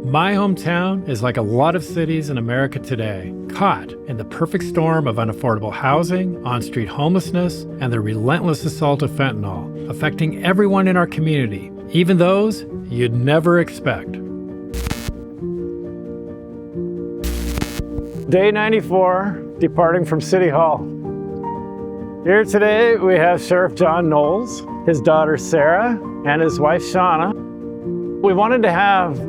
My hometown is like a lot of cities in America today, caught in the perfect storm of unaffordable housing, on-street homelessness, and the relentless assault of fentanyl, affecting everyone in our community, even those you'd never expect. Day 94, departing from City Hall. Here today we have Sheriff John Knowles, his daughter Sarah, and his wife Shauna. We wanted to have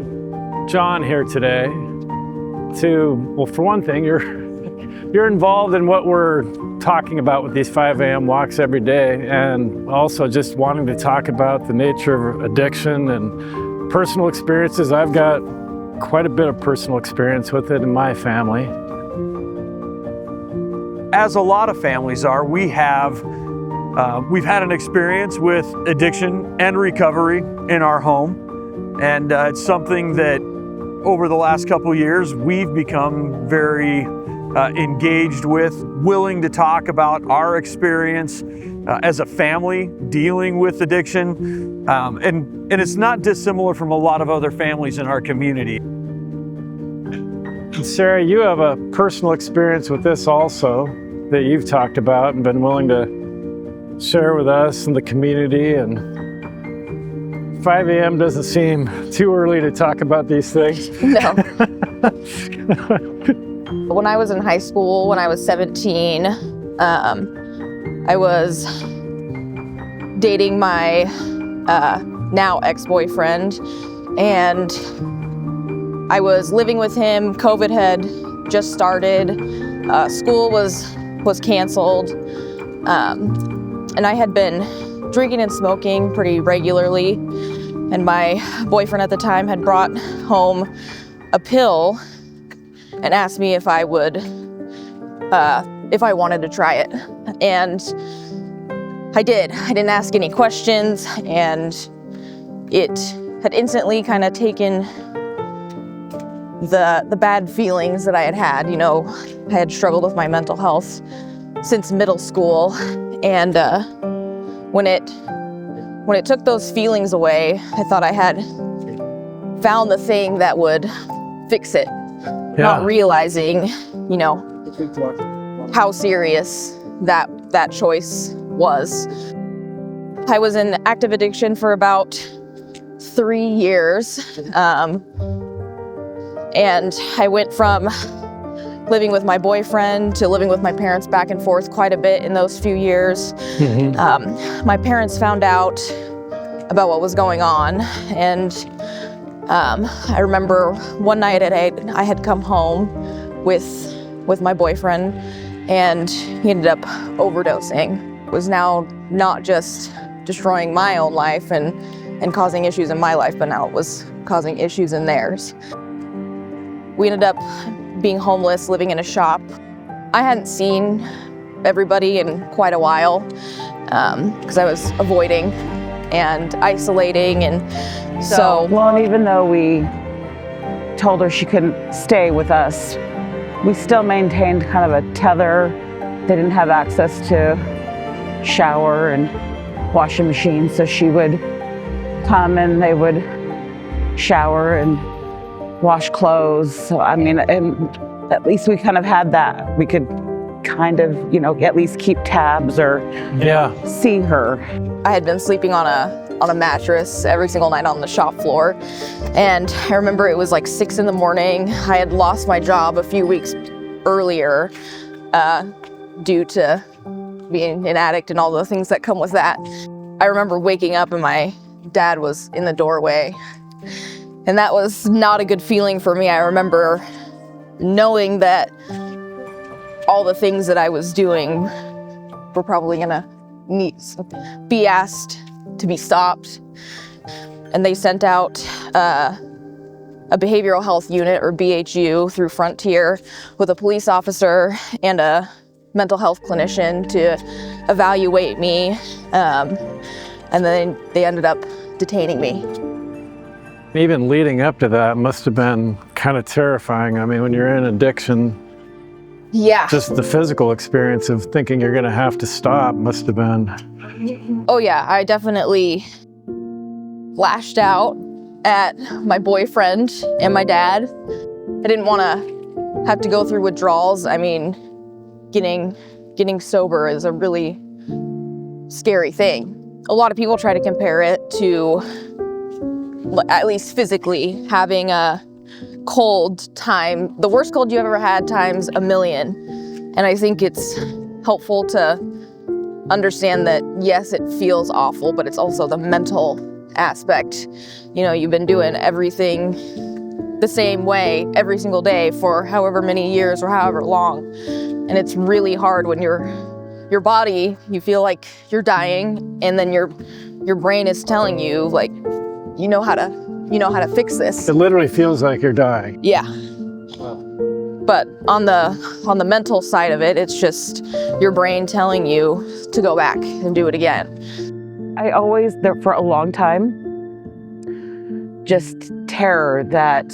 John here today well, for one thing, you're involved in what we're talking about with these 5 a.m. walks every day, and also just wanting to talk about the nature of addiction and personal experiences. I've got quite a bit of personal experience with it in my family. As a lot of families are, we've had an experience with addiction and recovery in our home, and it's something that over the last couple of years we've become very engaged with, willing to talk about our experience as a family dealing with addiction, and it's not dissimilar from a lot of other families in our community. And Sarah, you have a personal experience with this also that you've talked about and been willing to share with us and the community. And 5 a.m. doesn't seem too early to talk about these things. No. When I was in high school, when I was 17, I was dating my now ex-boyfriend, and I was living with him. COVID had just started. School was canceled, and I had been drinking and smoking pretty regularly, and my boyfriend at the time had brought home a pill and asked me if I wanted to try it, and I did. I didn't ask any questions, and it had instantly kind of taken the bad feelings that I had. You know, I had struggled with my mental health since middle school, and when it took those feelings away, I thought I had found the thing that would fix it. Yeah. Not realizing, you know, how serious that choice was. I was in active addiction for about 3 years, and I went from living with my boyfriend to living with my parents back and forth quite a bit in those few years. Mm-hmm. My parents found out about what was going on, and I remember one night I had come home with my boyfriend, and he ended up overdosing. It was now not just destroying my own life and causing issues in my life, but now it was causing issues in theirs. We ended up being homeless, living in a shop. I hadn't seen everybody in quite a while because I was avoiding and isolating, and so. Well, and even though we told her she couldn't stay with us, we still maintained kind of a tether. They didn't have access to shower and washing machine, so she would come and they would shower and wash clothes. So, I mean, and at least we kind of had that. We could kind of, you know, at least keep tabs or see her. I had been sleeping on a mattress every single night on the shop floor. And I remember it was like 6 a.m. I had lost my job a few weeks earlier due to being an addict and all the things that come with that. I remember waking up and my dad was in the doorway. And that was not a good feeling for me. I remember knowing that all the things that I was doing were probably gonna be asked to be stopped. And they sent out a behavioral health unit, or BHU, through Frontier with a police officer and a mental health clinician to evaluate me. And then they ended up detaining me. Even leading up to that must have been kind of terrifying. I mean, when you're in addiction, just the physical experience of thinking you're gonna have to stop must have been. Oh yeah, I definitely lashed out at my boyfriend and my dad. I didn't want to have to go through withdrawals. I mean, getting sober is a really scary thing. A lot of people try to compare it to, at least physically, having a cold time, the worst cold you ever had times a million. And I think it's helpful to understand that, yes, it feels awful, but it's also the mental aspect. You know, you've been doing everything the same way every single day for however many years or however long. And it's really hard when your body, you feel like you're dying, and then your brain is telling you, like, you know how to fix this. It literally feels like you're dying. Yeah. But on the mental side of it, it's just your brain telling you to go back and do it again. I always, there for a long time, just terror that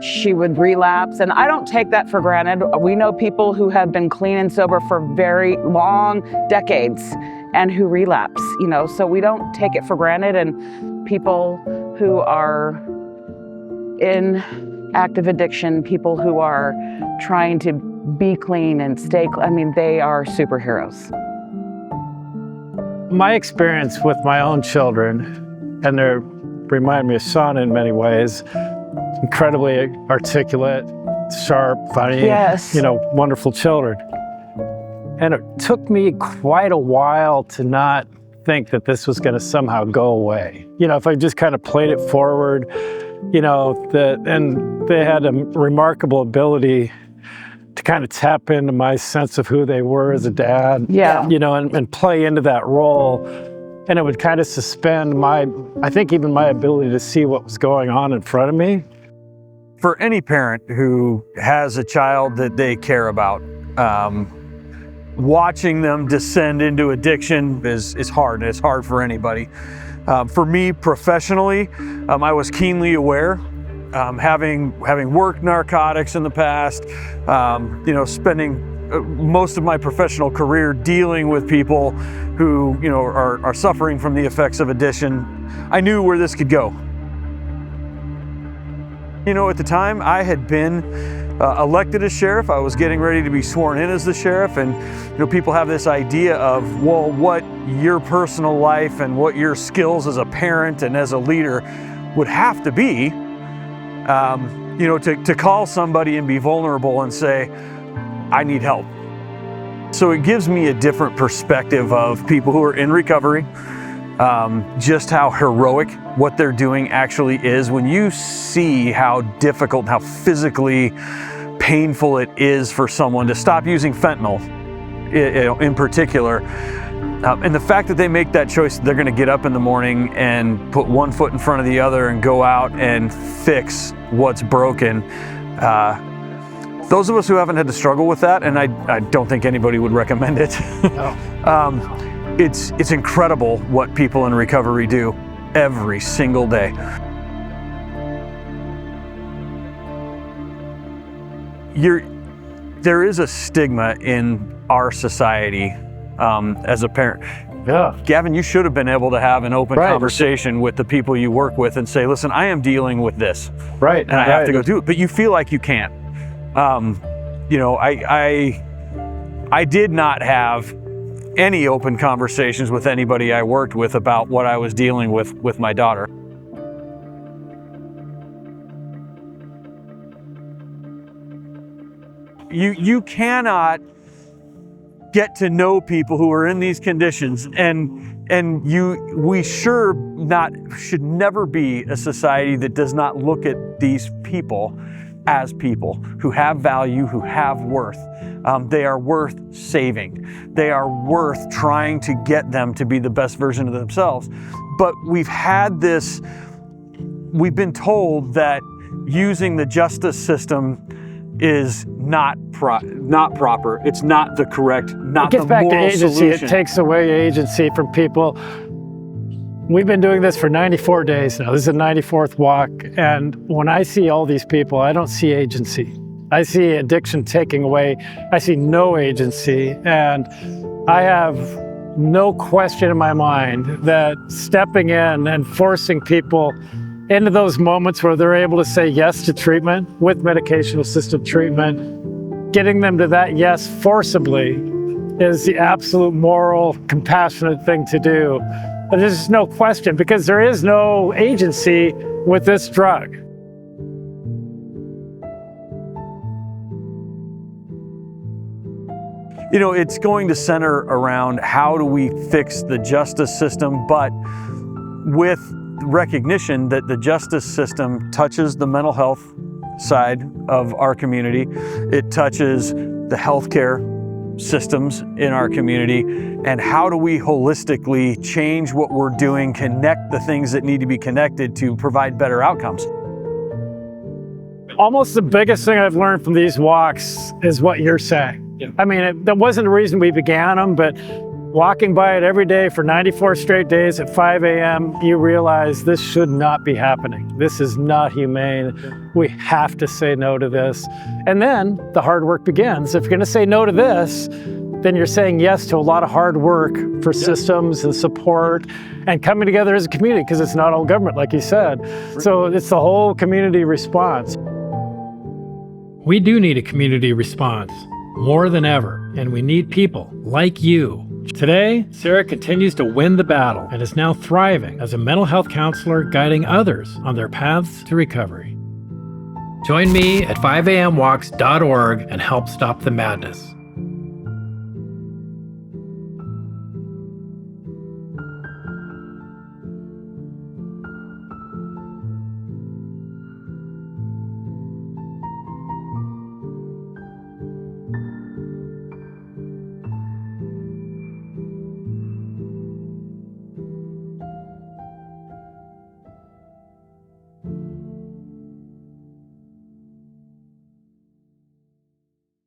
she would relapse. And I don't take that for granted. We know people who have been clean and sober for very long decades and who relapse, you know, so we don't take it for granted. And people who are in active addiction, people who are trying to be clean and stay, I mean, they are superheroes. My experience with my own children, and they remind me of Shauna in many ways, incredibly articulate, sharp, funny, Yes. you know, wonderful children. And it took me quite a while to not think that this was going to somehow go away. You know, if I just kind of played it forward, you know, and they had a remarkable ability to kind of tap into my sense of who they were as a dad, Yeah. you know, and play into that role. And it would kind of suspend I think even my ability to see what was going on in front of me. For any parent who has a child that they care about, watching them descend into addiction is hard. It's hard for anybody. For me professionally, I was keenly aware, having worked narcotics in the past, you know, spending most of my professional career dealing with people who, you know, are suffering from the effects of addiction. I knew where this could go. You know, at the time I had been elected as sheriff. I was getting ready to be sworn in as the sheriff, and you know, people have this idea of, well, what your personal life and what your skills as a parent and as a leader would have to be, you know, to call somebody and be vulnerable and say, I need help. So it gives me a different perspective of people who are in recovery, just how heroic what they're doing actually is. When you see how difficult, how physically painful it is for someone to stop using fentanyl, in particular, and the fact that they make that choice, they're going to get up in the morning and put one foot in front of the other and go out and fix what's broken. Those of us who haven't had to struggle with that, and I don't think anybody would recommend it. No. It's incredible what people in recovery do every single day. There is a stigma in our society as a parent. Yeah. Gavin, you should have been able to have an open conversation with the people you work with and say, listen, I am dealing with this. Right. And I have to go do it. But you feel like you can't. You know, I did not have any open conversations with anybody I worked with about what I was dealing with my daughter. You cannot get to know people who are in these conditions, and we should never be a society that does not look at these people as people who have value, who have worth. They are worth saving. They are worth trying to get them to be the best version of themselves. But we've been told that using the justice system is not proper. It's not the correct, not the moral solution. It gets back to agency. It takes away agency from people. We've been doing this for 94 days now. This is the 94th walk. And when I see all these people, I don't see agency. I see addiction taking away. I see no agency. And I have no question in my mind that stepping in and forcing people into those moments where they're able to say yes to treatment with medication-assisted treatment, getting them to that yes forcibly is the absolute moral, compassionate thing to do. But there's just no question, because there is no agency with this drug. You know, it's going to center around how do we fix the justice system, but with recognition that the justice system touches the mental health side of our community. It touches the healthcare systems in our community, and how do we holistically change what we're doing, connect the things that need to be connected to provide better outcomes. Almost the biggest thing I've learned from these walks is what you're saying. Yeah. I mean, that wasn't the reason we began them, but walking by it every day for 94 straight days at 5 a.m., you realize this should not be happening. This is not humane. We have to say no to this. And then the hard work begins. If you're going to say no to this, then you're saying yes to a lot of hard work for systems and support and coming together as a community, because it's not all government, like you said. So it's the whole community response. We do need a community response more than ever, and we need people like you. Today, Sarah continues to win the battle and is now thriving as a mental health counselor, guiding others on their paths to recovery. Join me at 5amwalks.org and help stop the madness.